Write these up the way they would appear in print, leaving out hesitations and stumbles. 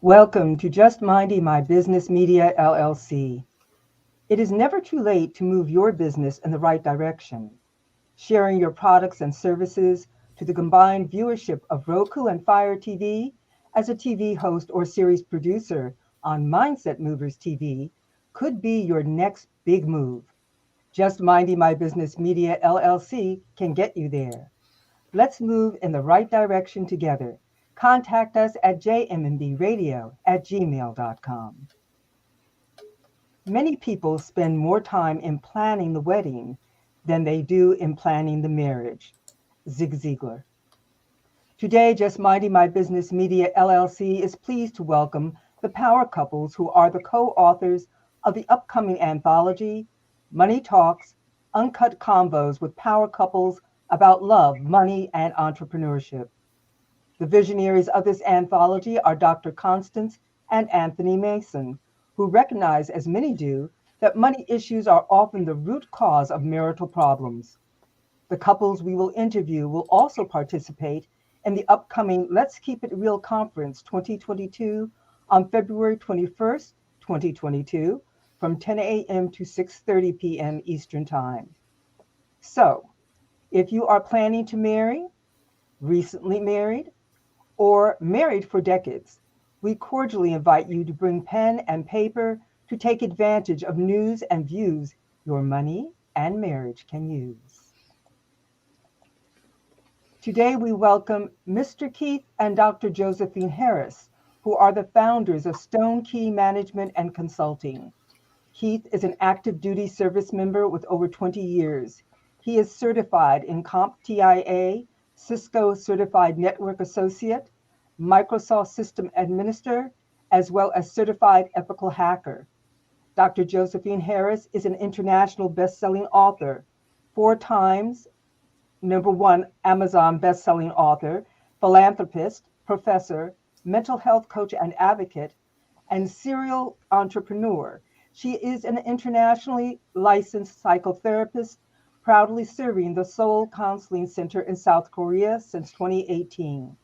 Welcome to Just Minding My Business Media, LLC. It is never too late to move your business in the right direction. Sharing your products and services to the combined viewership of Roku and Fire TV as a TV host or series producer on Mindset Movers TV could be your next big move. Just Minding My Business Media, LLC can get you there. Let's move in the right direction together. Contact us at jmmbradio@gmail.com. Many people spend more time in planning the wedding than they do in planning the marriage. Zig Ziglar. Today, Just Minding My Business Media, LLC is pleased to welcome the power couples who are the co-authors of the upcoming anthology, Money Talks, Uncut Convos with Power Couples about Love, Money, and Entrepreneurship. The visionaries of this anthology are Dr. Constance and Anthony Mason, who recognize, as many do, that money issues are often the root cause of marital problems. The couples we will interview will also participate in the upcoming Let's Keep It Real Conference 2022 on February 21st, 2022, from 10 a.m. to 6:30 p.m. Eastern Time. So, if you are planning to marry, recently married, or married for decades, we cordially invite you to bring pen and paper to take advantage of news and views your money and marriage can use. Today we welcome Mr. Keith and Dr. Josephine Harris, who are the founders of Stone Key Management and Consulting. Keith is an active duty service member with over 20 years. He is certified in CompTIA, Cisco Certified Network Associate, Microsoft System Administrator, as well as Certified Ethical Hacker. Dr. Josephine Harris is an international best-selling author, 4 times #1 Amazon best-selling author, philanthropist, professor, mental health coach and advocate, and serial entrepreneur. She is an internationally licensed psychotherapist, proudly serving the Seoul Counseling Center in South Korea since 2018.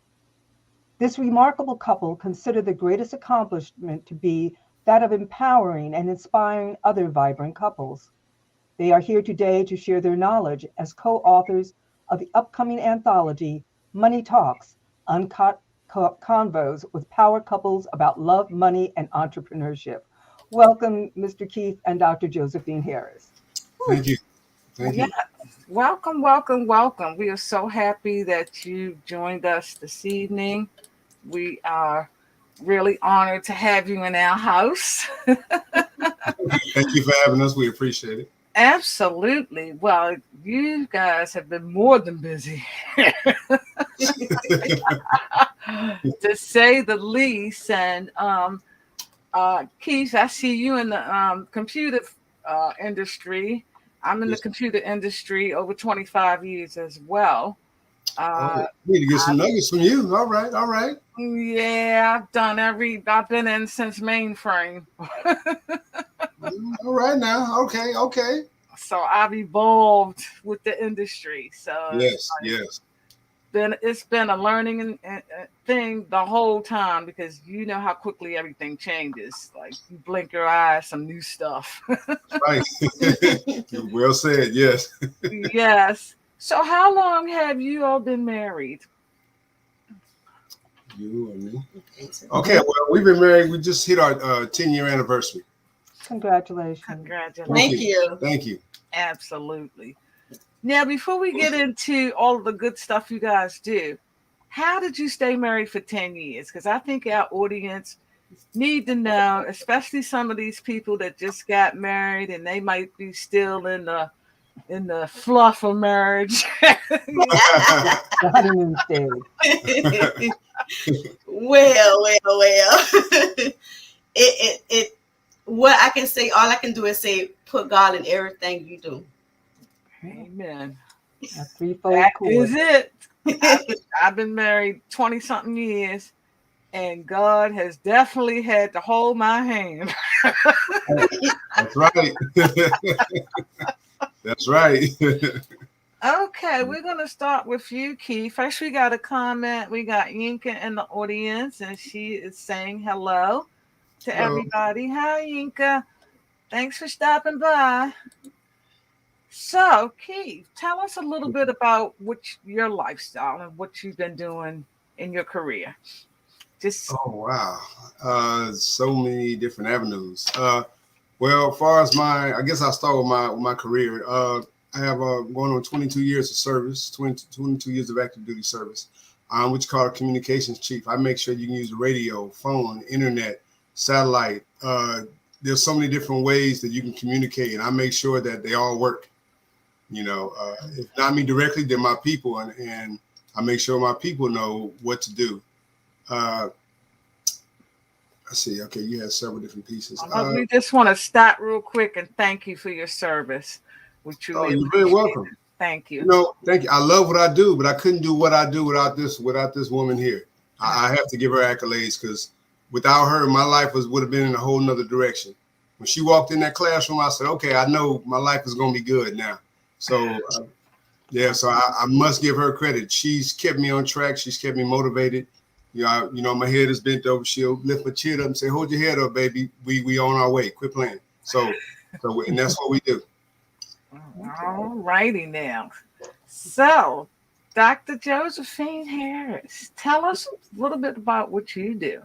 This remarkable couple consider the greatest accomplishment to be that of empowering and inspiring other vibrant couples. They are here today to share their knowledge as co-authors of the upcoming anthology, Money Talks, Uncut Convos with Power Couples about Love, Money, and Entrepreneurship. Welcome, Mr. Keith and Dr. Josephine Harris. Thank you. Thank you. Welcome, welcome, welcome. We are so happy that you joined us this evening. We are really honored to have you in our house. Thank you for having us. We appreciate it. Absolutely. Well, you guys have been more than busy, to say the least. And Keith, I see you in the computer industry. I'm in the computer industry over 25 years as well. Need to get some nuggets from you. All right, all right. Yeah, I've been in since mainframe. All right now. Okay. So I've evolved with the industry. So yes. It's been a learning thing the whole time, because you know how quickly everything changes. Like, you blink your eye, some new stuff. Right. Well said. Yes. Yes. So how long have you all been married? You and me. Okay. Well, we've been married. We just hit our 10-year anniversary. Congratulations. Thank you. Absolutely. Now, before we get into all of the good stuff you guys do, how did you stay married for 10 years? Because I think our audience need to know, especially some of these people that just got married and they might be still in the fluff of marriage. The honeymoon stage. Well. it what I can say, all I can do is say, put God in everything you do. Amen. A threefold That cord. is it. I've been married 20 something years, and God has definitely had to hold my hand. That's right. That's right. Okay, we're going to start with you, Keith. First, we got a comment. We got Yinka in the audience, and she is saying hello to Hello. everybody. Hi, Yinka. Thanks for stopping by. So, Keith, tell us a little bit about your lifestyle and what you've been doing in your career. Oh, wow. So many different avenues. Well, as far as I guess I'll start with my career. I have going on 22 years of service, 22 years of active duty service. I'm what you call a communications chief. I make sure you can use the radio, phone, internet, satellite. There's so many different ways that you can communicate, and I make sure that they all work. If not me directly, then my people, and I make sure my people know what to do. Let's see. Okay, you had several different pieces. We just want to stop real quick and thank you for your service. You're very welcome. Thank you. Thank you. I love what I do, but I couldn't do what I do without this woman here. I have to give her accolades, because without her, my life would have been in a whole nother direction. When she walked in that classroom, I said, okay, I know my life is going to be good now. So, so I must give her credit. She's kept me on track. She's kept me motivated. My head is bent over. She'll lift my chin up and say, hold your head up, baby. We on our way. Quit playing. So and that's what we do. All righty now. So, Dr. Josephine Harris, tell us a little bit about what you do.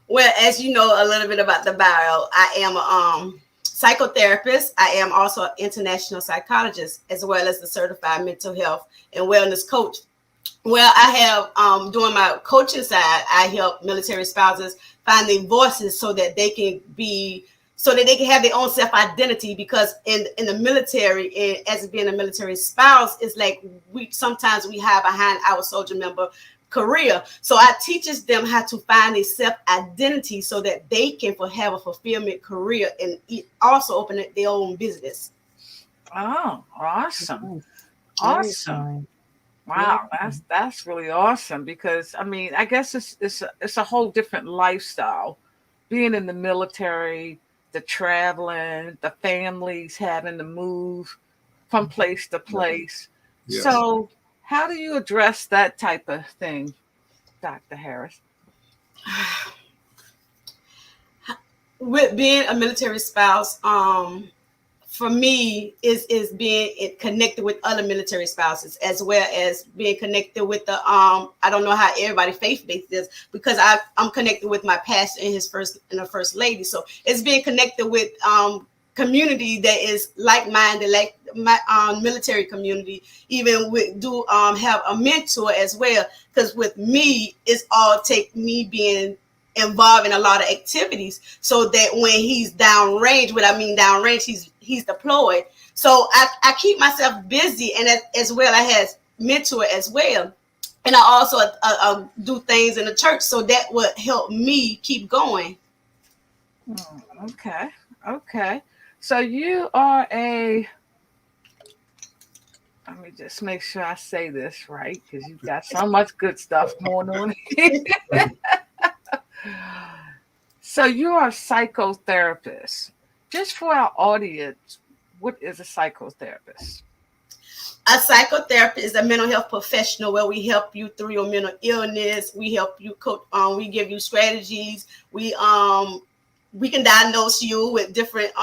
Well, as you know a little bit about the bio, I am a psychotherapist. I am also an international psychologist, as well as a certified mental health and wellness coach. Well, I have, doing my coaching side, I help military spouses find their voices so that they can have their own self-identity, because in the military, as being a military spouse, it's like sometimes we hide behind our soldier member career. So I teaches them how to find a self-identity so that they can have a fulfillment career and also open their own business. Oh, awesome. Awesome. Wow, that's really awesome, because I guess it's a whole different lifestyle, being in the military, the traveling, the families having to move from place to place. Yes. So how do you address that type of thing, Dr. Harris? With being a military spouse, for me, is being connected with other military spouses, as well as being connected with the I don't know how everybody faith-based is, because I'm connected with my pastor and the first lady. So it's being connected with community that is like-minded, like my military community. Even have a mentor as well, because with me, it's all take me being involved in a lot of activities, so that when he's downrange, he's deployed. So I keep myself busy, and as well I have mentor as well, and I also do things in the church, so that would help me keep going. Okay. So you are let me just make sure I say this right, because you've got so much good stuff going on here. So you are a psychotherapist. Just for our audience, what is a psychotherapist? A psychotherapist is a mental health professional where we help you through your mental illness. We help you coach. We give you strategies. We can diagnose you with different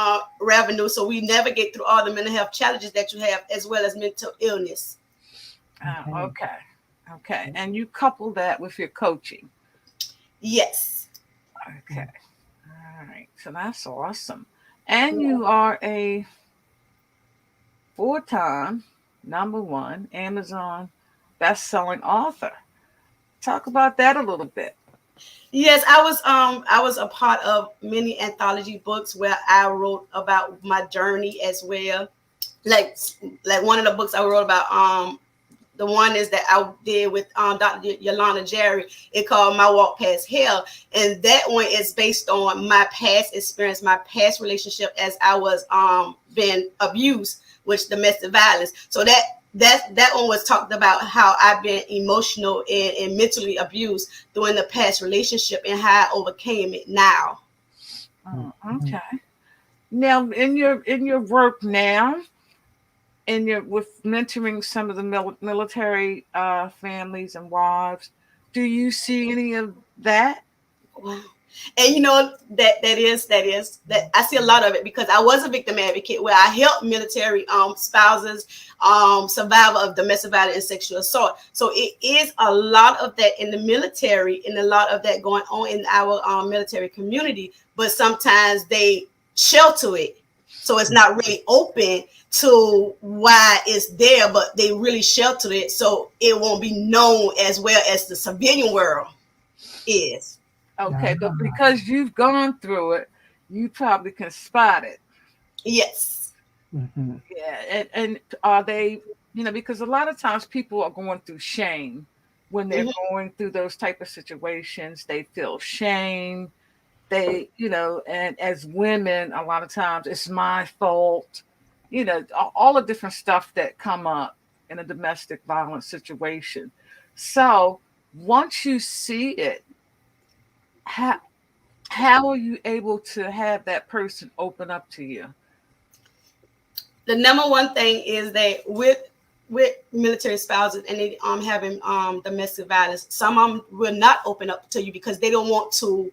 revenue, so we navigate through all the mental health challenges that you have, as well as mental illness. Okay. And you couple that with your coaching. Yes. Okay. All right. So that's awesome. And you are a full-time #1 Amazon best-selling author. Talk about that a little bit. Yes, I was a part of many anthology books where I wrote about my journey as well. Like one of the books I wrote about the one is that I did with Dr. Yolanda Jerry. It called My Walk Past Hell, and that one is based on my past experience, my past relationship as I was being abused, which domestic violence. So that one was talked about how I've been emotional and mentally abused during the past relationship and how I overcame it now. Oh, okay. Now, in your work now, with mentoring some of the military families and wives, do you see any of that? Wow. And you know that I see a lot of it because I was a victim advocate where I helped military spouses, survivor of domestic violence and sexual assault. So it is a lot of that in the military and a lot of that going on in our military community. But sometimes they shelter it, so it's not really open to why it's there, but they really shelter it so it won't be known as well as the civilian world is. Okay, but because you've gone through it, you probably can spot it. Yes. Mm-hmm. Yeah, and are they, because a lot of times people are going through shame when they're going through those type of situations. They feel shame. They, and as women, a lot of times it's my fault. All the different stuff that come up in a domestic violence situation. So once you see it, how are you able to have that person open up to you? The number one thing is that with military spouses and they having domestic violence, some of them will not open up to you because they don't want to.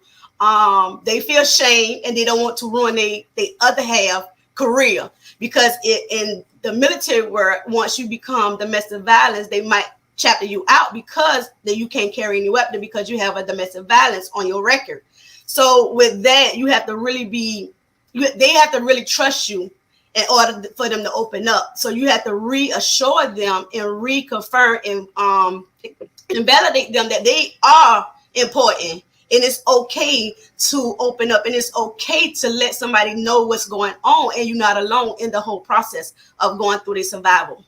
They feel shame and they don't want to ruin their other half career, because in the military world, once you become domestic violence, they might chapter you out because then you can't carry any weapon because you have a domestic violence on your record. So with that, you have to really they have to really trust you in order for them to open up. So you have to reassure them and reconfirm and validate them that they are important. And it's okay to open up, and it's okay to let somebody know what's going on, and you're not alone in the whole process of going through the survival.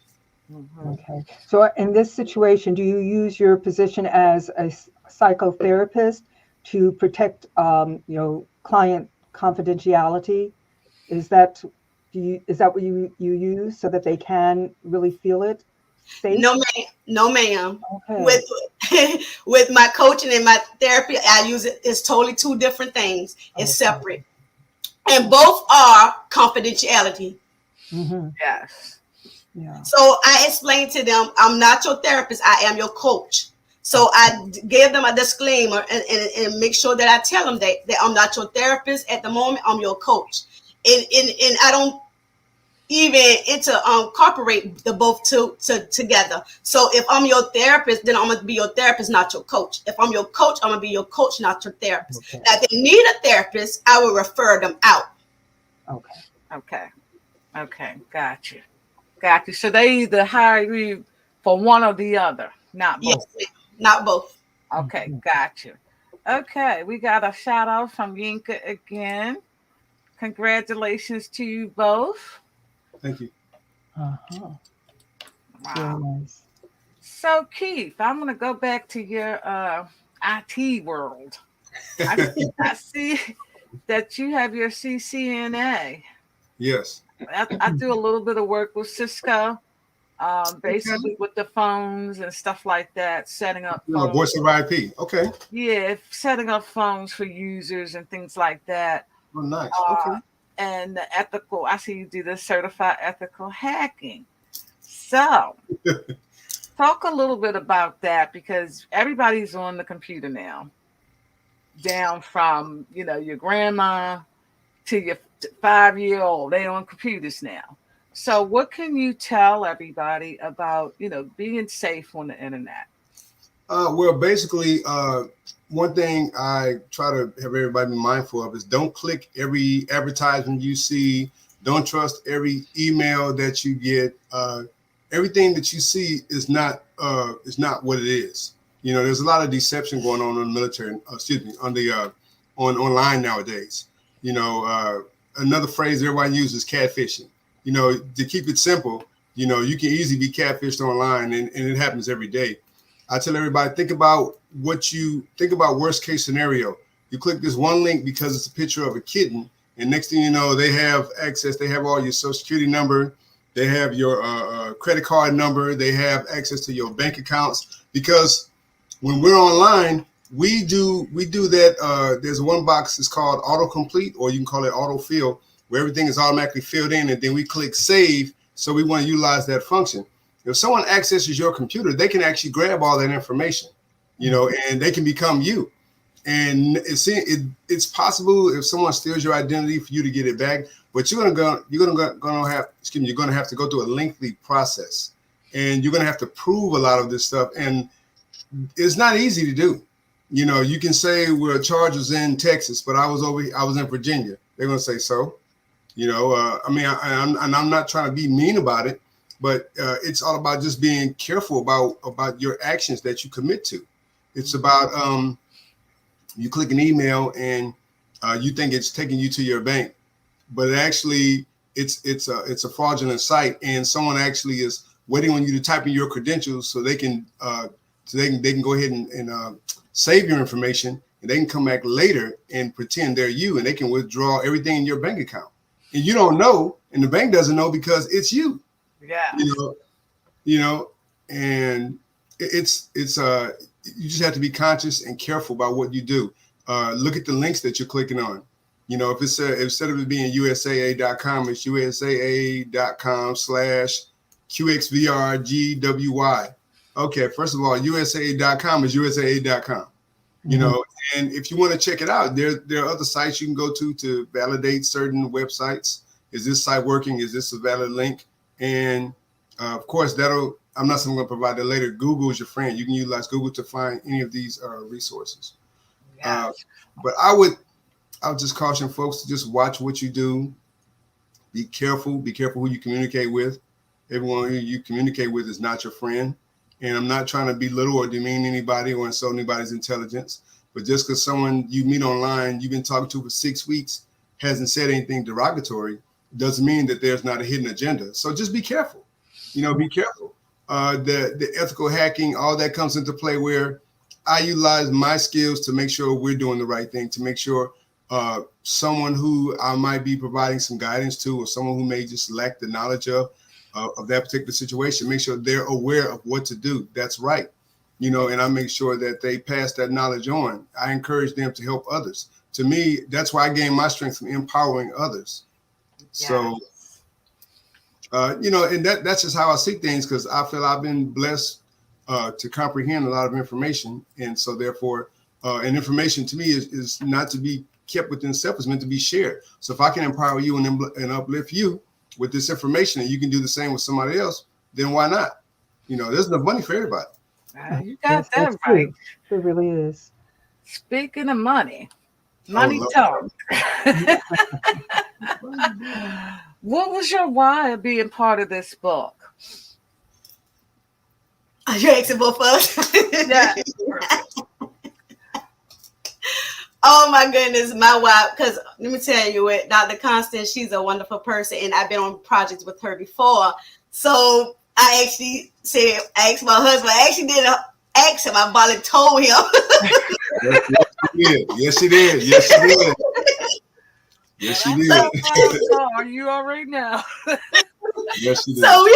Mm-hmm. Okay. So in this situation, do you use your position as a psychotherapist to protect, client confidentiality? Is that what you use so that they can really feel it safe? No, ma'am. Okay. With my coaching and my therapy, I use it. It's totally two different things. It's separate, and both are confidentiality. Mm-hmm. Yes. Yeah. So I explained to them, I'm not your therapist. I am your coach. So I gave them a disclaimer and make sure that I tell them that I'm not your therapist at the moment. I'm your coach. And I don't even incorporate the both two together. So if I'm your therapist, then I'm going to be your therapist, not your coach. If I'm your coach, I'm going to be your coach, not your therapist. Okay. Now, if they need a therapist, I will refer them out. Okay. Gotcha. So they either hire you for one or the other, not both. Yes, not both. Okay, gotcha. Okay, we got a shout out from UNCUT again. Congratulations to you both. Thank you. Uh-huh. Wow. Very nice. So Keith, I'm going to go back to your IT world. I see that you have your CCNA. Yes. I do a little bit of work with Cisco, basically with the phones and stuff like that, setting up phones. Voice over IP. Okay. Yeah, setting up phones for users and things like that. Oh, nice. Okay. And the ethical, I see you do the certified ethical hacking. So talk a little bit about that, because everybody's on the computer now, down from, your grandma to your 5-year-old, they're on computers now. So what can you tell everybody about, being safe on the internet? Well, basically, one thing I try to have everybody be mindful of is don't click every advertisement you see. Don't trust every email that you get. Everything that you see is not what it is. There's a lot of deception going on in the military. On online nowadays. Another phrase everybody uses is catfishing. To keep it simple, You know, you can easily be catfished online, and it happens every day. I tell everybody, think about worst case scenario. You click this one link because it's a picture of a kitten, and next thing you know, they have access. They have all your social security number. They have your credit card number. They have access to your bank accounts. Because when we're online, we do that. There's one box that's called autocomplete, or you can call it autofill, where everything is automatically filled in, and then we click save. So we want to utilize that function. If someone accesses your computer, they can actually grab all that information, you know, and they can become you. And it's possible if someone steals your identity for you to get it back, but you're gonna have to go through a lengthy process, and you're gonna have to prove a lot of this stuff, and it's not easy to do. You know, you can say we're charges in Texas, but I was in Virginia. They're gonna say so. You know, I'm not trying to be mean about it, but it's all about just being careful about your actions that you commit to. It's about you click an email and you think it's taking you to your bank, but actually it's a fraudulent site, and someone actually is waiting on you to type in your credentials so they can go ahead and save your information, and they can come back later and pretend they're you, and they can withdraw everything in your bank account, and you don't know, and the bank doesn't know because it's you. Yeah. You know, and it's you just have to be conscious and careful about what you do. Look at the links that you're clicking on. You know, if it's instead of it being USAA.com, it's USAA.com/QXVRGWY. Okay, first of all, USAA.com is USAA.com. You know, and if you want to check it out, there are other sites you can go to validate certain websites. Is this site working? Is this a valid link? And of course, I'm not going to provide that later. Google is your friend. You can utilize Google to find any of these resources. Yes. But I would just caution folks to just watch what you do. Be careful. Be careful who you communicate with. Everyone who you communicate with is not your friend. And I'm not trying to belittle or demean anybody or insult anybody's intelligence. But just because someone you meet online, you've been talking to for 6 weeks, hasn't said anything derogatory, doesn't mean that there's not a hidden agenda. So just be careful. You know, be careful. The ethical hacking, all that comes into play, where I utilize my skills to make sure we're doing the right thing, to make sure someone who I might be providing some guidance to, or someone who may just lack the knowledge of that particular situation, make sure they're aware of what to do. That's right. You know, and I make sure that they pass that knowledge on. I encourage them to help others. To me, that's why I gain my strength from empowering others. Yeah. So, you know, and that's just how I see things, because I feel I've been blessed to comprehend a lot of information. And so therefore, and information to me is not to be kept within self, it's meant to be shared. So if I can empower you and uplift you with this information, and you can do the same with somebody else, then why not? You know, there's enough money for everybody. You got that right. It really is. Speaking of money talk. What was your why of being part of this book? Are you asking both of us? Yeah. Oh my goodness, my why, because let me tell you what, Dr. Constance, she's a wonderful person, and I've been on projects with her before. So I actually asked my husband, I actually didn't ask him, I volunteered him. Yes, she did. Yes, she did. Yes, she did. Are you all right now? Yes, she did. So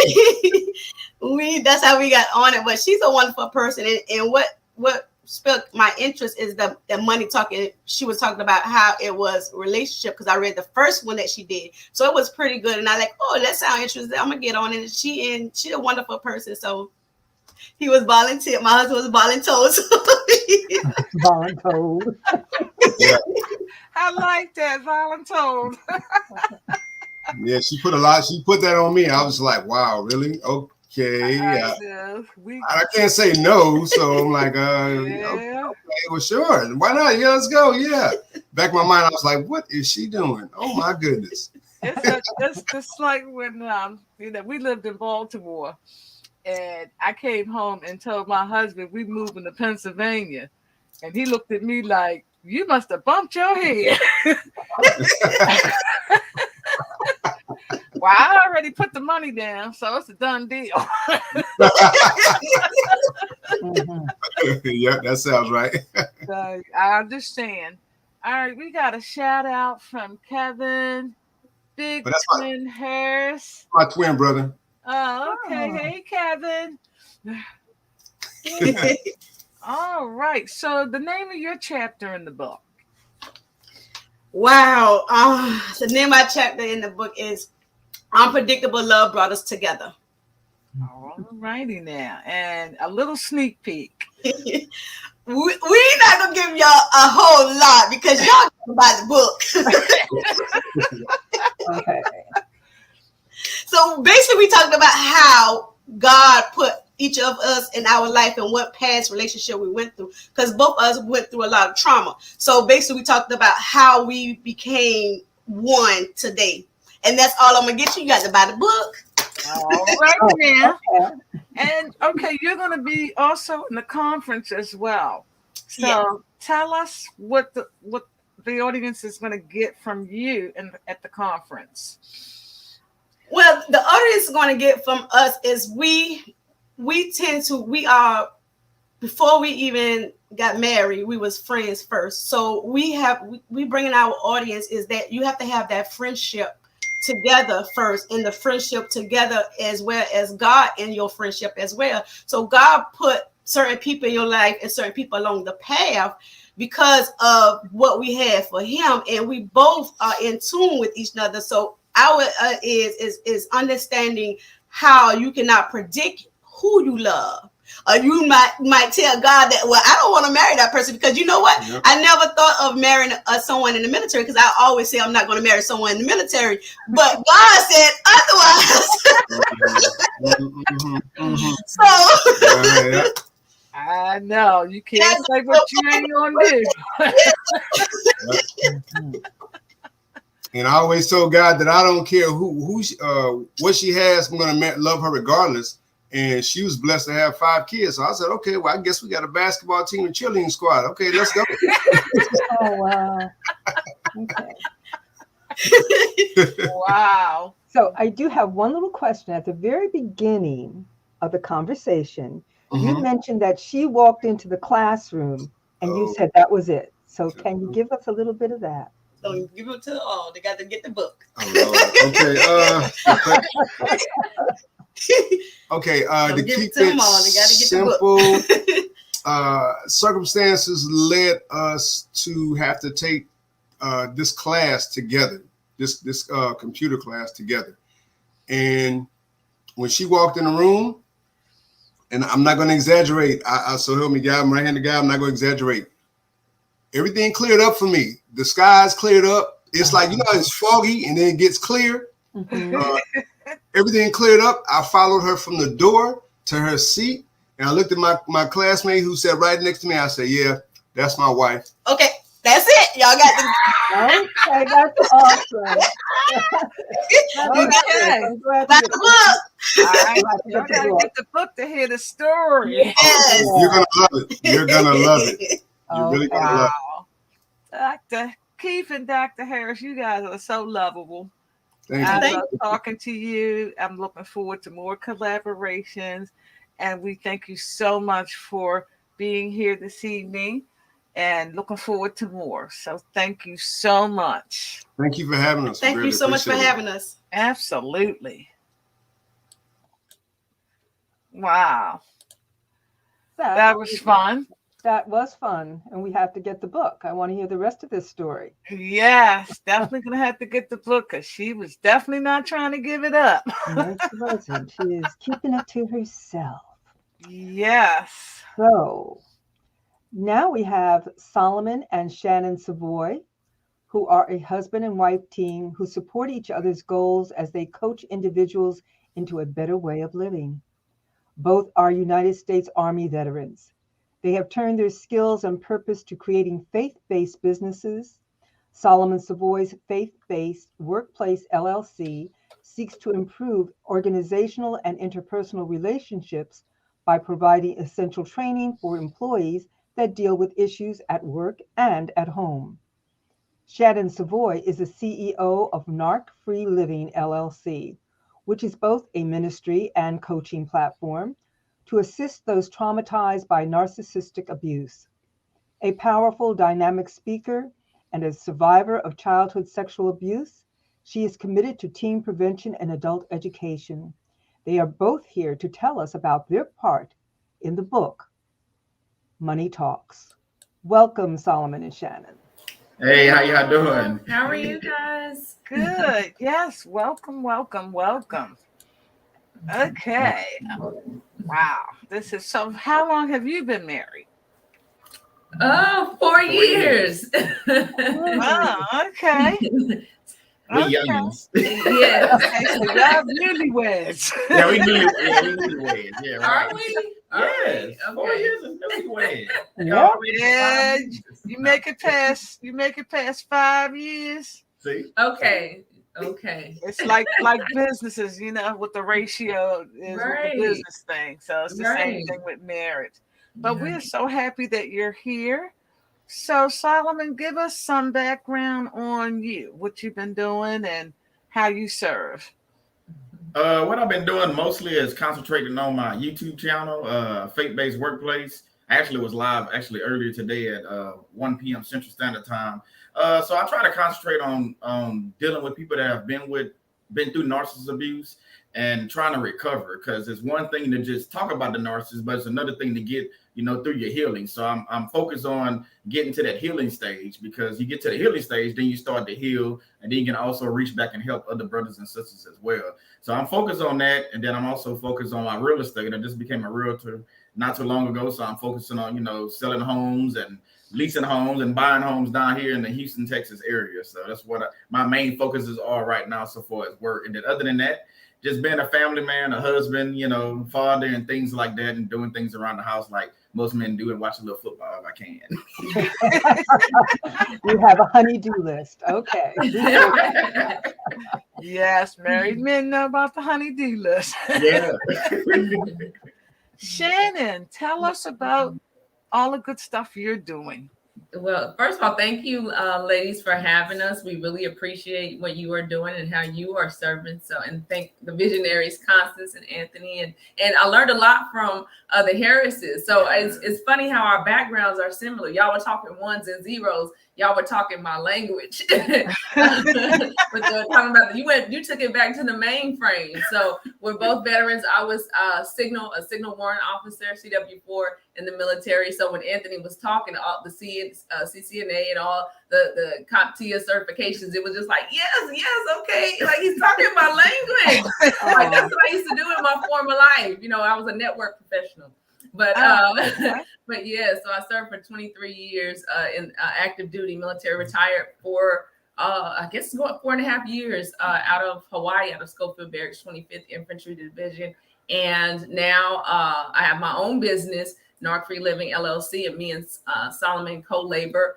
we that's how we got on it. But she's a wonderful person, and what sparked my interest is the money talking. She was talking about how it was relationship, because I read the first one that she did, so it was pretty good. And I like, oh, that sounds interesting. I'm gonna get on it. She's a wonderful person. So he was volunteer. My husband was voluntold. Voluntold. Yeah. I like that, voluntold. Yeah, she put that on me. I was like, wow, really? Okay. I can't say no, so I'm like, okay, well, sure. Why not? Yeah, let's go. Yeah. Back in my mind, I was like, what is she doing? Oh my goodness. It's just like when we lived in Baltimore, and I came home and told my husband we moving to Pennsylvania, and he looked at me like, you must have bumped your head. Well, I already put the money down, so it's a done deal. Mhm. Yeah, that sounds right. So I understand. All right, we got a shout out from Kevin, Big But that's Twin Harris. my twin brother. Oh, okay. Oh. Hey, Kevin. All right. So the name of your chapter in the book. Wow. The name of my chapter in the book is Unpredictable Love Brought Us Together. All righty now. And a little sneak peek. We're not gonna give y'all a whole lot because y'all can buy the book. Okay. So basically, we talked about how God put each of us in our life and what past relationship we went through, because both of us went through a lot of trauma. So basically, we talked about how we became one today, and that's all I'm gonna get you. You got to buy the book. All right now. Okay. And okay, you're going to be also in the conference as well. So Yeah. tell us what the audience is going to get from you at the conference. Well, the audience is going to get from us is we are, before we even got married, we was friends first. So we bring in our audience is that you have to have that friendship together first, and the friendship together as well as God in your friendship as well. So God put certain people in your life and certain people along the path because of what we had for him, and we both are in tune with each other. So our is understanding how you cannot predict who you love. Or you might tell God that, well, I don't want to marry that person because you know what? Yep. I never thought of marrying someone in the military because I always say I'm not going to marry someone in the military. But God said otherwise. So Yeah. I know you can't say what you ain't gonna do. And I always told God that I don't care what she has, I'm gonna love her regardless. And she was blessed to have 5 kids. So I said, okay, well, I guess we got a basketball team and cheerleading squad. Okay, let's go. Oh, wow. Okay. Wow. So I do have one little question. At the very beginning of the conversation, you mentioned that she walked into the classroom and you said that was it. So can you give us a little bit of that? don't give it to all. They got to get the book. Oh, okay. Okay, to keep it simple, circumstances led us to have to take this class together, this computer class together. And when she walked in the room, and I'm not going to exaggerate, so help me God, I'm right-handed guy, I'm not going to exaggerate. Everything cleared up for me. The skies cleared up. It's like, you know, it's foggy and then it gets clear. Everything cleared up. I followed her from the door to her seat, and I looked at my classmate who sat right next to me. I said, yeah, that's my wife. Okay, that's it. Y'all got the Okay, that's awesome. Okay. I'm glad got to the book. All right. Y'all Y'all have to gotta get the book to hear the story. Yes. You're gonna love it. You're gonna love it. You're really gonna love it. Wow. Dr. Keith and Dr. Harris, you guys are so lovable. I Thank love you. talking to you. I'm looking forward to more collaborations. And we thank you so much for being here this evening and looking forward to more. So thank you so much. Thank you for having us. Thank you so much for having us. Absolutely. Wow. That was fun. That was fun. And we have to get the book. I want to hear the rest of this story. Yes, definitely going to have to get the book because she was definitely not trying to give it up. No, she wasn't. She is keeping it to herself. Yes. So now we have Solomon and Shannon Savoy, who are a husband and wife team who support each other's goals as they coach individuals into a better way of living. Both are United States Army veterans. They have turned their skills and purpose to creating faith-based businesses. Solomon Savoy's Faith-Based Workplace LLC seeks to improve organizational and interpersonal relationships by providing essential training for employees that deal with issues at work and at home. Shannon Savoy is the CEO of Narc Free Living LLC, which is both a ministry and coaching platform to assist those traumatized by narcissistic abuse. A powerful, dynamic speaker and a survivor of childhood sexual abuse, she is committed to teen prevention and adult education. They are both here to tell us about their part in the book, Money Talks. Welcome, Solomon and Shannon. Hey, how y'all doing? How are you guys? Good. Yes. Welcome. Okay. Wow. This is so. How long have you been married? Oh, 4 years. Oh, okay. We youngins. Yes. Okay, so y'all newlyweds. Yeah, we newlyweds. Yeah, right. Are we? Yes. Okay. 4 years is newlyweds. Yeah. Yeah, you make it past 5 years. See? Okay. It's like businesses, you know, what the ratio is Right. with the business thing. So it's the same thing with marriage. But we're so happy that you're here. So Solomon, give us some background on you, what you've been doing and how you serve. What I've been doing mostly is concentrating on my YouTube channel, Faith-Based Workplace. I actually was live earlier today at 1 p.m. Central Standard Time. So I try to concentrate on dealing with people that have been through narcissist abuse and trying to recover, because it's one thing to just talk about the narcissist, but it's another thing to get, through your healing. So I'm focused on getting to that healing stage, because you get to the healing stage, then you start to heal, and then you can also reach back and help other brothers and sisters as well. So I'm focused on that. And then I'm also focused on my real estate. I just became a realtor not too long ago. So I'm focusing on, selling homes and leasing homes and buying homes down here in the Houston, Texas area. So that's what my main focuses are right now so far as work. And then other than that, just being a family man, a husband, father, and things like that, and doing things around the house like most men do, and watch a little football if I can. You have a honey-do list. Okay. Yes, married men know about the honey-do list. Yeah. Shannon, tell us about all the good stuff you're doing. Well, first of all, thank you, ladies, for having us. We really appreciate what you are doing and how you are serving. So, and thank the visionaries, Constance and Anthony. And I learned a lot from the Harrises. So it's funny how our backgrounds are similar. Y'all were talking ones and zeros. Y'all were talking my language. But talking about you took it back to the mainframe. So we're both veterans. I was a signal warrant officer, CW4 in the military. So when Anthony was talking, all the CCNA and all the CompTIA certifications, it was just like, yes, okay. Like, he's talking my language. Like, that's what I used to do in my former life. I was a network professional. But but yeah, so I served for 23 years in active duty military, retired for I guess 4.5 years out of Hawaii, out of Schofield Barracks, 25th Infantry Division. And now I have my own business, Narc Free Living LLC, and me and Solomon co-labor,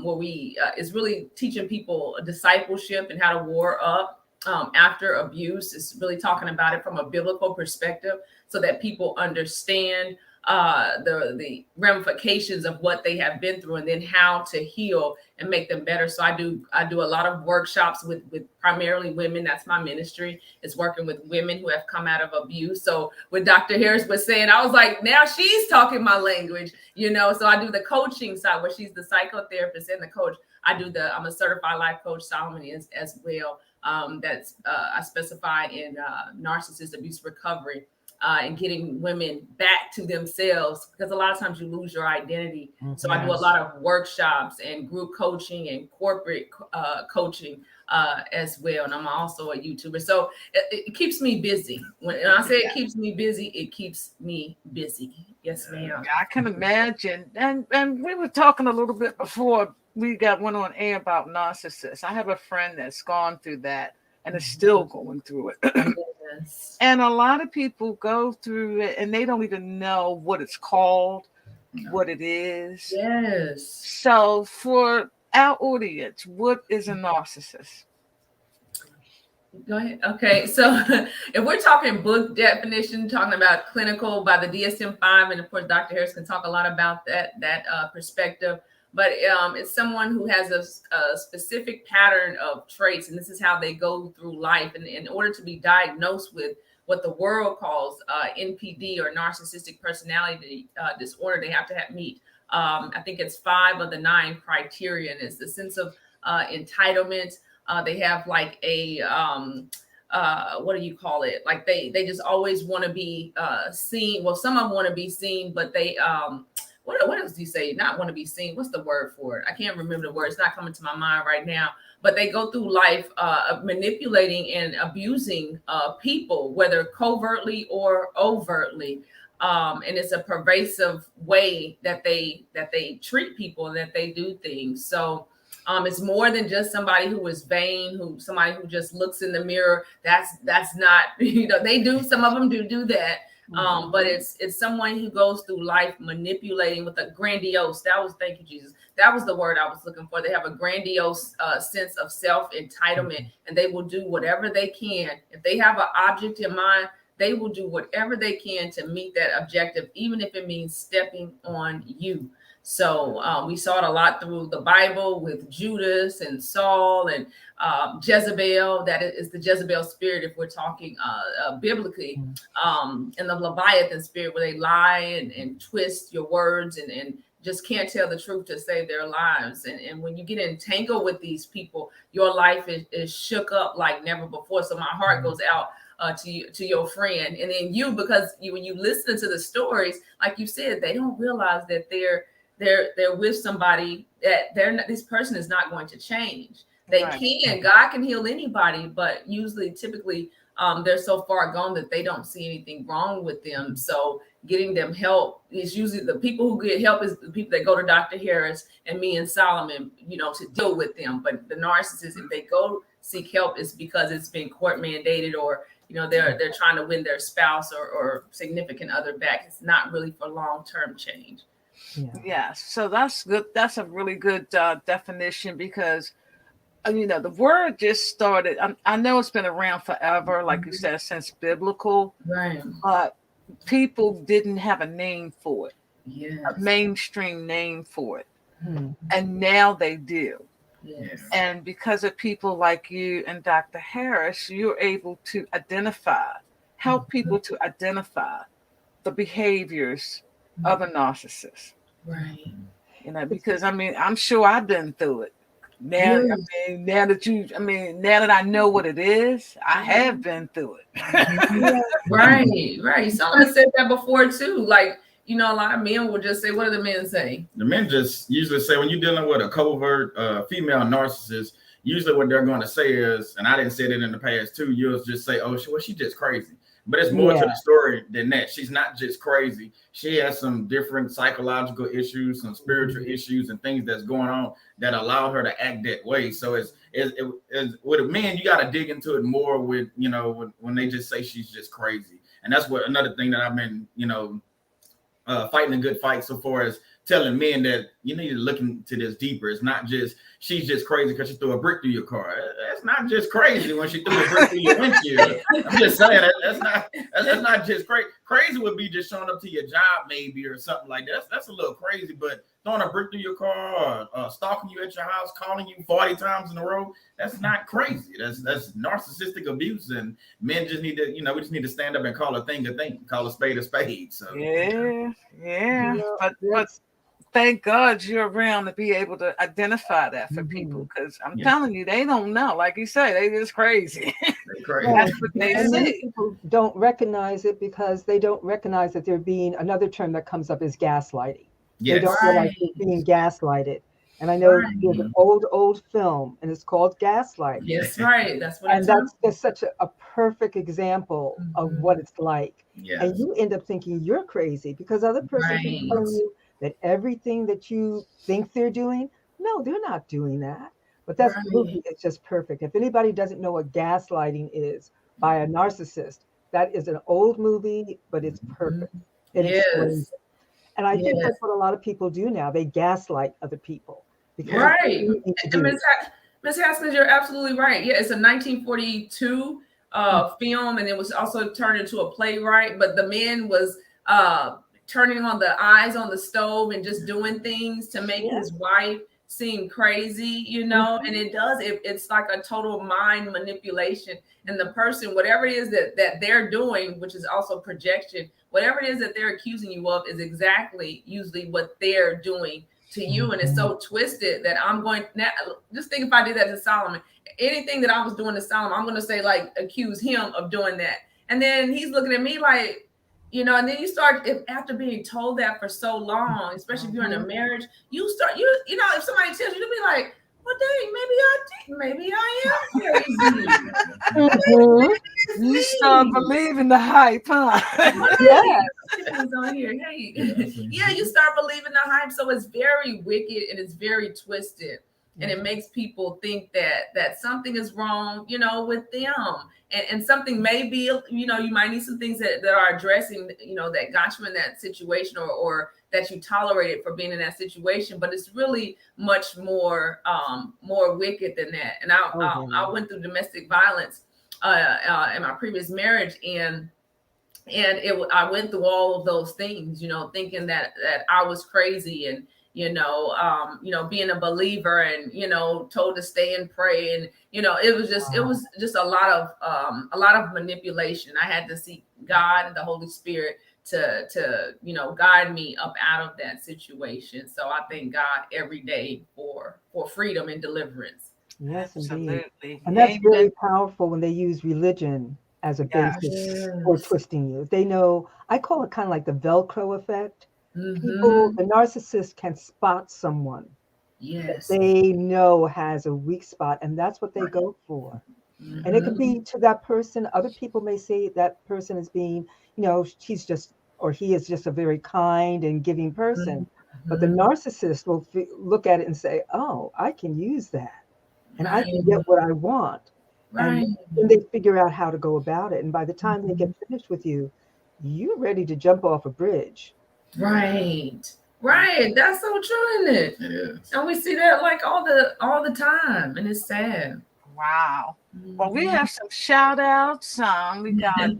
where we is really teaching people discipleship and how to war up after abuse. It's really talking about it from a biblical perspective, so that people understand the ramifications of what they have been through, and then how to heal and make them better. So I do a lot of workshops with primarily women. That's my ministry. It's working with women who have come out of abuse. So what Dr. Harris was saying, I was like, now she's talking my language, So I do the coaching side, where she's the psychotherapist and the coach. I'm a certified life coach. Solomon is as well. I specify in narcissist abuse recovery. And getting women back to themselves, because a lot of times you lose your identity. Mm-hmm. So I do a lot of workshops and group coaching and corporate coaching as well. And I'm also a YouTuber. So it keeps me busy. When I say it keeps me busy, it keeps me busy. Yes, ma'am. I can imagine. And we were talking a little bit before we went on air about narcissists. I have a friend that's gone through that and is still going through it. Yes. And a lot of people go through it and they don't even know what it's called, what it is. Yes. So for our audience, what is a narcissist? Go ahead. Okay. So if we're talking book definition, talking about clinical by the DSM-5, and of course, Dr. Harris can talk a lot about that perspective. but it's someone who has a specific pattern of traits, and this is how they go through life. And in order to be diagnosed with what the world calls NPD, or narcissistic personality disorder, they have to meet, I think it's 5 of the 9 criteria, and it's the sense of entitlement. They have like a what do you call it? Like they just always want to be seen. Well, some of them want to be seen, but they what else do you say? Not want to be seen. What's the word for it? I can't remember the word. It's not coming to my mind right now. But they go through life manipulating and abusing people, whether covertly or overtly. And it's a pervasive way that they treat people and that they do things. So it's more than just somebody who is vain, somebody who just looks in the mirror. That's not, they do, some of them do that. But it's someone who goes through life manipulating with a grandiose, thank you, Jesus. That was the word I was looking for. They have a grandiose sense of self-entitlement, and they will do whatever they can. If they have an object in mind, they will do whatever they can to meet that objective, even if it means stepping on you. So we saw it a lot through the Bible with Judas and Saul and Jezebel. That is the Jezebel spirit, if we're talking biblically, and the Leviathan spirit, where they lie and twist your words and just can't tell the truth to save their lives. And when you get entangled with these people, your life is shook up like never before. So my heart goes out to your friend, and then you, because when you listen to the stories, like you said, they don't realize that they're with somebody that this person is not going to change. They can, God can heal anybody, but typically they're so far gone that they don't see anything wrong with them. So getting them help is usually the people who get help is the people that go to Dr. Harris and me and Solomon, to deal with them. But the narcissists, if they go seek help, is because it's been court mandated, or they're trying to win their spouse or significant other back. It's not really for long-term change. Yeah. So that's good. That's a really good definition, because the word just started. I know it's been around forever, like you said, since biblical. Right. But people didn't have a name for it. Yes. A mainstream name for it. And now they do. Yes. And because of people like you and Dr. Harris, you're able to help people to identify the behaviors of a narcissist. Right. Because I'm sure I've been through it. Now, now that I know what it is, I have been through it. Right. Someone said that before too. Like, a lot of men will just say, what do the men say? The men just usually say, when you're dealing with a covert female narcissist, usually what they're going to say is, and I didn't say that in the past too, you'll just say, oh, she's just crazy. But it's more to the story than that. She's not just crazy. She has some different psychological issues, some spiritual issues, and things that's going on that allow her to act that way. So it's with a man, you got to dig into it more with, when they just say she's just crazy. And that's what another thing that I've been, fighting a good fight so far as telling men that you need to look into this deeper. It's not just she's just crazy because she threw a brick through your car. That's not just crazy when she threw a brick through your windshield. I'm just saying that's not just crazy. Crazy would be just showing up to your job maybe or something like that. That's a little crazy, but throwing a brick through your car or stalking you at your house, calling you 40 times in a row, that's not crazy. That's narcissistic abuse, and men just need to, we just need to stand up and call a thing a thing, call a spade a spade. So but thank God you're around to be able to identify that for people, because I'm telling you, they don't know. Like you say, they just crazy. That's what they see. People don't recognize it because they don't recognize that they're being, another term that comes up is gaslighting. They don't realize they're being gaslighted. And I know there's an old film, and it's called Gaslight. Yes, right. That's what. And that's just such a perfect example of what it's like. Yes. And you end up thinking you're crazy because other person is telling you that everything that you think they're doing, no, they're not doing that. But that movie is just perfect. If anybody doesn't know what gaslighting is by a narcissist, that is an old movie, but it's perfect. It explains it. And I think that's what a lot of people do now. They gaslight other people. Right. Ms. Haskins, you're absolutely right. Yeah, it's a 1942 film, and it was also turned into a playwright. But the man was turning on the eyes on the stove and just doing things to make his wife seem crazy, you know, and it's like a total mind manipulation. And the person, whatever it is that they're doing, which is also projection, whatever it is that they're accusing you of is exactly usually what they're doing to you. And it's so twisted that I'm going now, just think if I did that to Solomon, anything that I was doing to Solomon, I'm going to say like accuse him of doing that. And then he's looking at me like, you know, and then you start, after being told that for so long, especially if you're in a marriage, you start, you know, if somebody tells you to be like, well, dang, maybe I am crazy. You start believing the hype, huh? On here. Hey, yeah, you start believing the hype. So it's very wicked and it's very twisted. And it makes people think that something is wrong, you know, with them. And something may be, you know, you might need some things that are addressing, you know, that got you in that situation or that you tolerated for being in that situation. But it's really much more wicked than that. And I went through domestic violence in my previous marriage, and I went through all of those things, you know, thinking that I was crazy and, you know, being a believer and, you know, told to stay and pray. And, you know, it was just a lot of manipulation. I had to seek God and the Holy Spirit to, you know, guide me up out of that situation. So I thank God every day for freedom and deliverance. Yes, Absolutely. indeed. And that's very powerful when they use religion as a basis for twisting you. They know, I call it kind of like the Velcro effect. People, the narcissist can spot someone that they know has a weak spot, and that's what they go for. And it could be to that person. Other people may say that person is being, you know, he is just a very kind and giving person. But the narcissist will look at it and say, oh, I can use that and I can get what I want. And then they figure out how to go about it. And by the time they get finished with you, you're ready to jump off a bridge. Right. That's so true, isn't it? It is. And we see that like all the time, and it's sad. Wow. Well, we have some shout outs. We got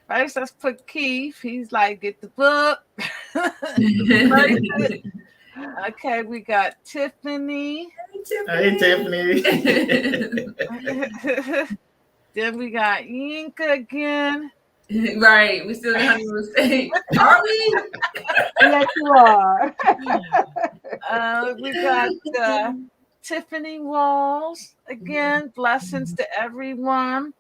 first, let's put Keith. He's like, get the book. Okay, we got Tiffany. Hey, Tiffany. Then we got Yinka again. Right. We still in honeymoon stage. Are we? Yes, you are. We got Tiffany Walls again. Blessings to everyone.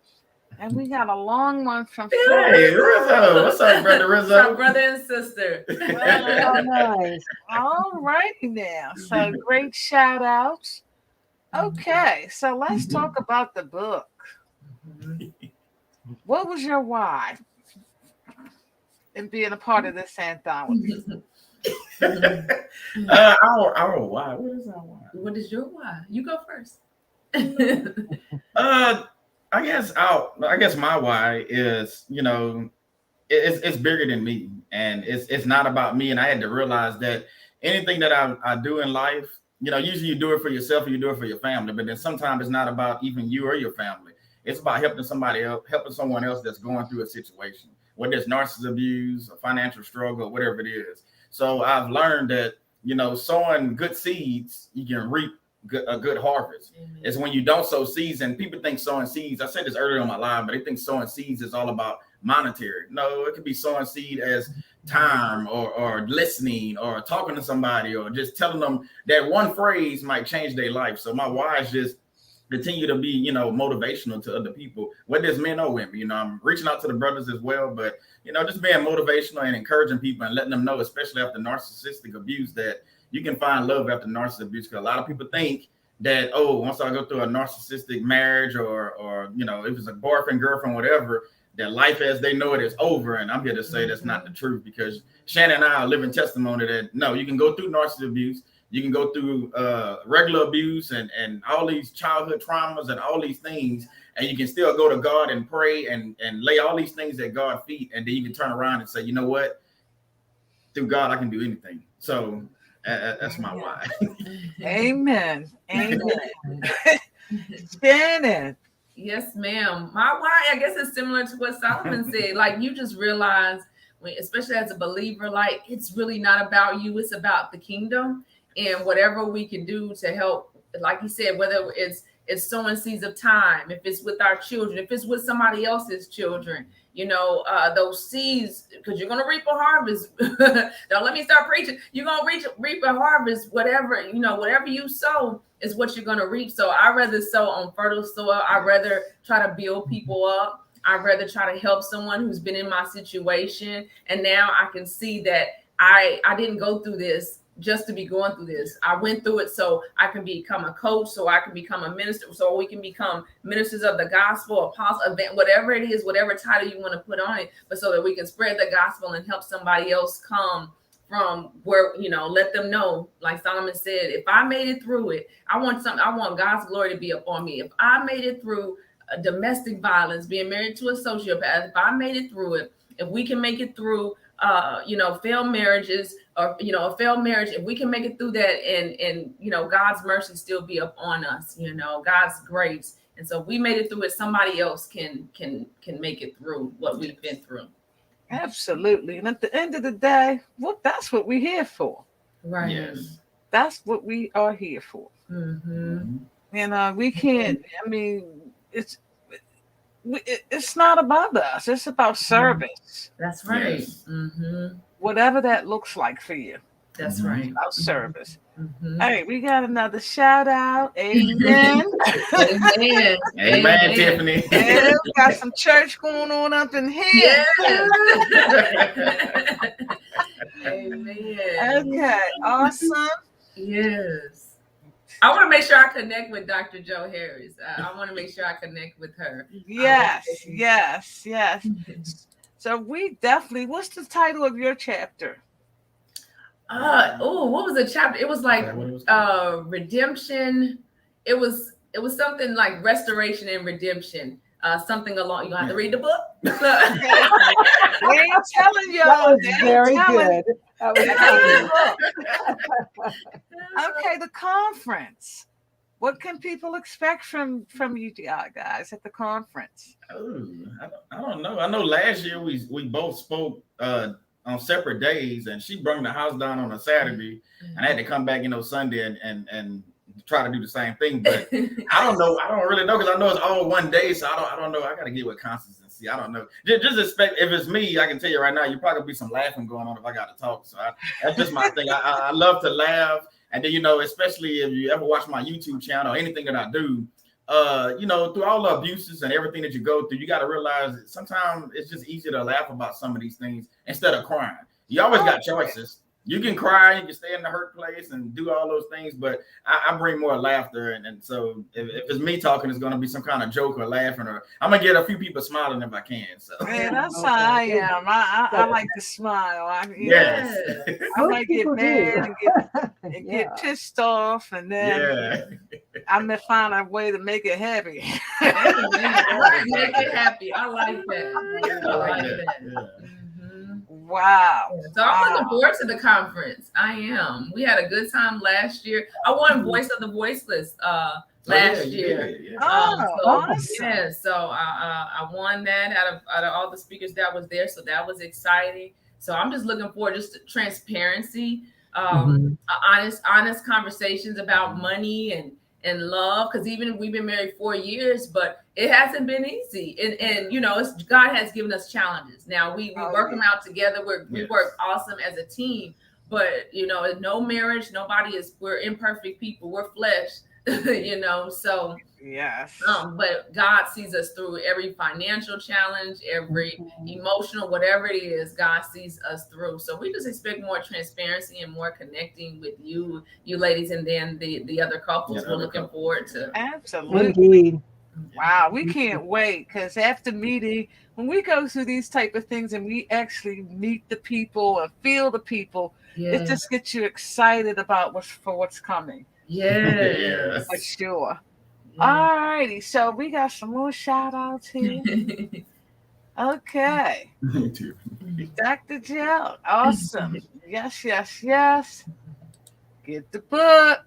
And we got a long one from Hey, Rizzo. What's up, brother Rizzo? What's up, brother and sister? Oh, nice. All righty now. So great shout outs. Okay, so let's talk about the book. What was your why in being a part of this anthology? Our why? What is our why? What is your why? You go first. I guess my why is, you know, it's bigger than me, and it's not about me. And I had to realize that anything that I do in life, you know, usually you do it for yourself or you do it for your family, but then sometimes it's not about even you or your family. It's about helping someone else that's going through a situation, whether it's narcissism abuse, a financial struggle, whatever it is. So I've learned that, you know, sowing good seeds, you can reap a good harvest. Mm-hmm. It's when you don't sow seeds, and people think sowing seeds, I said this earlier on my live, but they think sowing seeds is all about monetary. No, it could be sowing seed as time or listening or talking to somebody or just telling them that one phrase might change their life. So my why is just continue to be, you know, motivational to other people, whether it's men or women. You know, I'm reaching out to the brothers as well, but, you know, just being motivational and encouraging people and letting them know, especially after narcissistic abuse, that you can find love after narcissistic abuse. Because a lot of people think that, oh, once I go through a narcissistic marriage or you know, if it's a boyfriend, girlfriend, whatever, that life as they know it is over. And I'm here to say that's not the truth, because Shannon and I are living testimony that no, you can go through narcissistic abuse. You can go through regular abuse and all these childhood traumas and all these things, and you can still go to God and pray and lay all these things at God's feet, and then you can turn around and say, you know what? Through God, I can do anything. So that's my why. Amen. Amen. Shannon. Yes, ma'am. My why, I guess, is similar to what Solomon said. Like, you just realize especially as a believer, like it's really not about you, it's about the kingdom, and whatever we can do to help, like you said, whether it's sowing seeds of time, if it's with our children, if it's with somebody else's children, those seeds, because you're going to reap a harvest. Don't let me start preaching. You're going to reap a harvest. Whatever you sow is what you're going to reap. So I'd rather sow on fertile soil. I'd rather try to build people up. I'd rather try to help someone who's been in my situation. And now I can see that I didn't go through this just to be going through this. I went through it so I can become a coach, so I can become a minister, so we can become ministers of the gospel, apostle, whatever it is, whatever title you want to put on it, but so that we can spread the gospel and help somebody else come from where, let them know, like Solomon said, if I made it through it, I want God's glory to be upon me. If I made it through domestic violence, being married to a sociopath, if I made it through it, if we can make it through failed marriages, or a failed marriage, if we can make it through that, and God's mercy still be upon us, God's grace. And so if we made it through it, somebody else can make it through what we've been through. Absolutely. And at the end of the day, that's what we're here for. Right. Yes. That's what we are here for. Mm-hmm. And we can't, it's not about us. It's about service. That's right. Yes. Mm-hmm. Whatever that looks like for you. That's right. It's about service. Mm-hmm. Hey, we got another shout out. Amen. Amen. Amen, Tiffany. Yeah, we got some church going on up in here. Yes. Amen. Okay, awesome. Yes. I want to make sure I connect with Dr. Jo Harris. I want to make sure I connect with her. Yes. So we definitely, what's the title of your chapter? What was the chapter? It was like redemption. It was something like restoration and redemption. Something along, you have to read the book. We ain't telling you. That was very good. That was Okay, the conference. What can people expect from you guys at the conference? Oh, I don't know. I know last year we both spoke on separate days, and she brought the house down on a Saturday, and I had to come back, Sunday and try to do the same thing. But I don't know. I don't really know, because I know it's all one day, so I don't know. I got to get with Constance and see. I don't know. Just expect, if it's me, I can tell you right now, you probably be some laughing going on if I got to talk. So that's just my thing. I love to laugh. And then, especially if you ever watch my YouTube channel, anything that I do, through all the abuses and everything that you go through, you got to realize that sometimes it's just easier to laugh about some of these things instead of crying. You always got choices. You can cry, you can stay in the hurt place and do all those things, but I bring more laughter. And so if it's me talking, it's going to be some kind of joke or laughing, or I'm going to get a few people smiling if I can. So Man, that's how I am. I like to smile. I might get mad and get pissed off, and then I'm going to find a way to make it happy. Make it happy. I like that. I like that. Yeah. Wow. So I'm looking forward to the conference. I am. We had a good time last year. I won Voice of the Voiceless last year. Awesome. So I won that out of all the speakers that was there. So that was exciting. So I'm just looking forward just to transparency, honest conversations about money and love, because even we've been married 4 years, but it hasn't been easy. And God has given us challenges. Now we work them out together. We work awesome as a team, but no marriage, we're imperfect people. We're flesh, so yes. But God sees us through every financial challenge, every emotional, whatever it is, God sees us through. So we just expect more transparency and more connecting with you ladies, and then the other couples. We're looking forward to. Absolutely. Indeed. Wow, we can't wait, because after meeting, when we go through these type of things and we actually meet the people and feel the people, it just gets you excited about what's coming. Yes. For sure. All righty, so we got some more shout outs here. Okay. Dr. Jo, awesome. Yes. Get the book.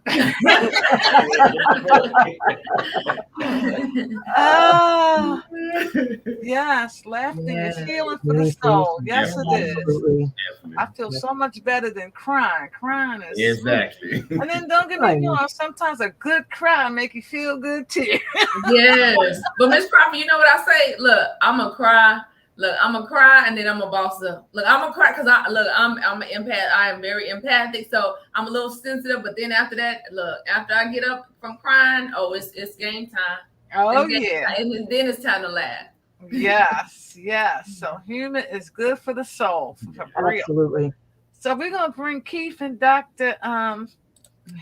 Yes, laughing is Yes. healing for the soul. Yes, it is. Absolutely. I feel so much better than crying. Crying is Exactly. sweet. And then don't get me wrong, sometimes a good cry make you feel good too. Yes. But Miss Crawford, you know what I say? Look, I'm gonna cry. Look, I'm gonna cry and then I'm gonna boss up. Look, I'm gonna cry because I'm an empath. I am very empathic, so I'm a little sensitive. But then after that, look, after I get up from crying, oh, it's game time. Oh, It's game yeah. time. And then it's time to laugh. Yes, yes. So humor is good for the soul, for real. Absolutely. So we're gonna bring Keith and Dr.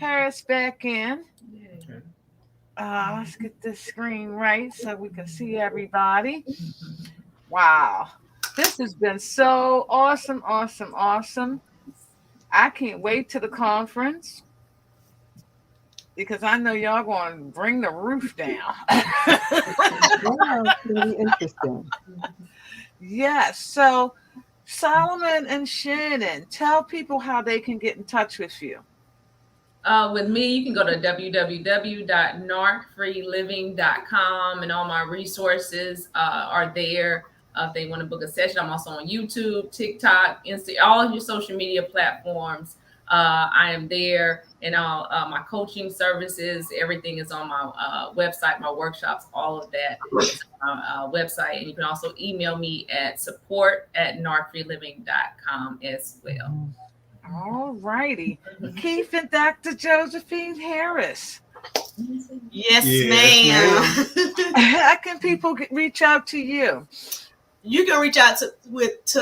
Harris back in. Let's get this screen right so we can see everybody. Wow, this has been so awesome, awesome, awesome. I can't wait to the conference because I know y'all going to bring the roof down. Yeah, it's really interesting. Yes. So Solomon and Shannon, tell people how they can get in touch with you. With me, you can go to www.narcfreeliving.com, and all my resources are there. If they want to book a session, I'm also on YouTube, TikTok, Insta, all your social media platforms. I am there, and all my coaching services, everything is on my website, my workshops, all of that is on my website. And you can also email me at support@narcfreeliving.com as well. All righty. Keith and Dr. Josephine Harris. Yes, Yes, ma'am. How can people reach out to you? You can reach out to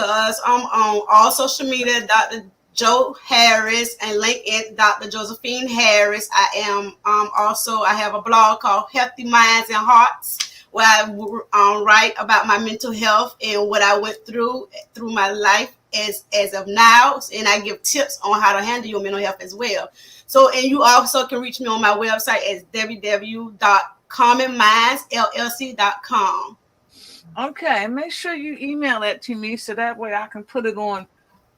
us. I'm on all social media, Dr. Joe Harris, and LinkedIn, Dr. Josephine Harris. I am also, I have a blog called Healthy Minds and Hearts, where I write about my mental health and what I went through my life as of now, and I give tips on how to handle your mental health as well. So, and you also can reach me on my website at www.commonmindsllc.com. Okay, make sure you email that to me so that way I can put it on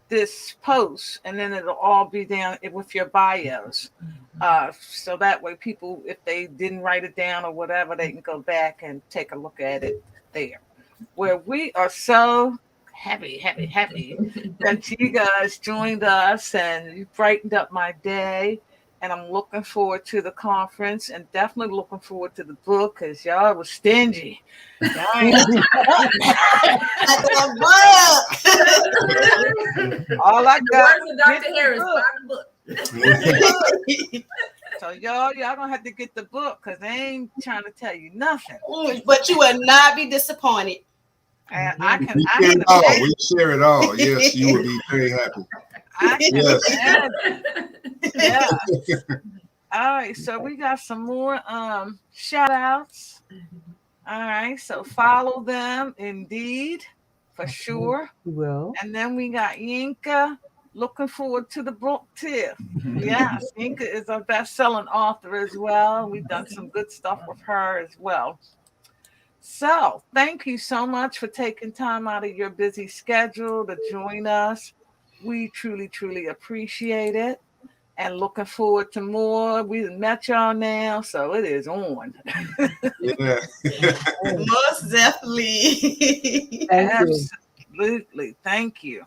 this post, and then it'll all be down with your bios. So that way people, if they didn't write it down or whatever, they can go back and take a look at it there. Where we are so happy that you guys joined us and you brightened up my day. And I'm looking forward to the conference and definitely looking forward to the book because y'all was stingy. All I got is Dr. Harris, buy the book. So y'all gonna have to get the book because they ain't trying to tell you nothing. But you will not be disappointed. And we share it all. Yes, you will be very happy. Yes. All right, so we got some more shout outs. All right, so follow them indeed for sure. You will. And then we got Yinka. Looking forward to the book too. Yes, Yinka is a best-selling author as well. We've done some good stuff with her as well. So thank you so much for taking time out of your busy schedule to join us. We truly, truly appreciate it. And looking forward to more. We met y'all now, so it is on. Yeah. Most definitely. Absolutely. Thank you.